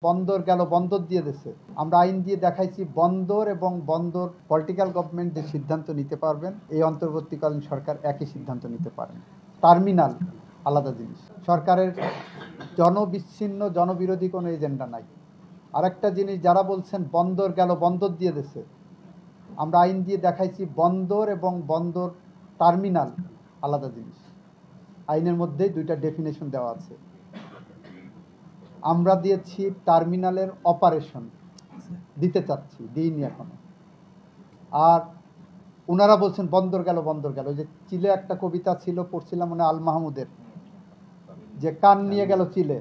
বন্দর গেল, বন্দর দিয়ে দিছে। আমরা আইন দিয়ে দেখাইছি বন্দর এবং বন্দর পলিটিক্যাল গভর্নমেন্ট যে সিদ্ধান্ত নিতে পারবেন, এই অন্তর্বর্তীকালীন সরকার একই সিদ্ধান্ত নিতে পারেন। টার্মিনাল আলাদা জিনিস। সরকারের জনবিচ্ছিন্ন জনবিরোধী কোনো এজেন্ডা নাই। আরেকটা জিনিস, যারা বলছেন বন্দর গেল, বন্দর দিয়ে দিছে, আমরা আইন দিয়ে দেখাইছি বন্দর এবং বন্দর টার্মিনাল আলাদা জিনিস। আইনের মধ্যেই দুইটা ডেফিনেশন দেওয়া আছে। আমরা দিয়েছি টার্মিনালের অপারেশন, দিতে চাচ্ছি, দিইনি এখনো। আর ওনারা বলছেন বন্দর গেল, বন্দর গেল। যে চিলে একটা কবিতা ছিল, পড়ছিলাম মানে আল মাহমুদের, যে কান নিয়ে গেল চিলে।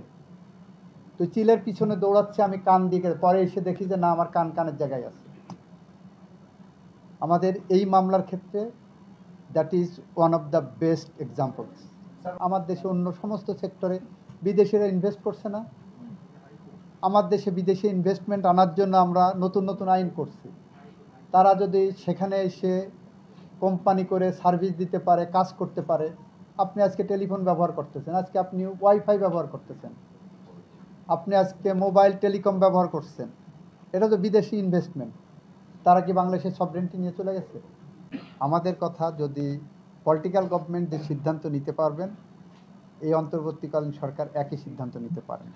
তো চিলের পিছনে দৌড়াচ্ছে, আমি কান দিকে, পরে এসে দেখি যে না, আমার কান কানের জায়গায় আছে। আমাদের এই মামলার ক্ষেত্রে that is one of the best examples. আমার দেশে অন্য সমস্ত সেক্টরে বিদেশিরা ইনভেস্ট করছে না, আমার দেশে বিদেশি ইনভেস্টমেন্ট আনার জন্য আমরা নতুন নতুন আইন করছি। তারা যদি সেখানে এসে কোম্পানি করে সার্ভিস দিতে পারে, কাজ করতে পারে। আপনি আজকে টেলিফোন ব্যবহার করতেছেন, আজকে আপনি ওয়াইফাই ব্যবহার করতেছেন, আপনি আজকে মোবাইল টেলিকম ব্যবহার করছেন, এটা তো বিদেশি ইনভেস্টমেন্ট। তারা কি বাংলাদেশের সভরেন্টি নিয়ে চলে গেছে? আমাদের কথা, যদি পলিটিক্যাল গভর্নমেন্ট যে সিদ্ধান্ত নিতে পারবেন, এই অন্তর্বর্তীকালীন সরকার একই সিদ্ধান্ত নিতে পারেন।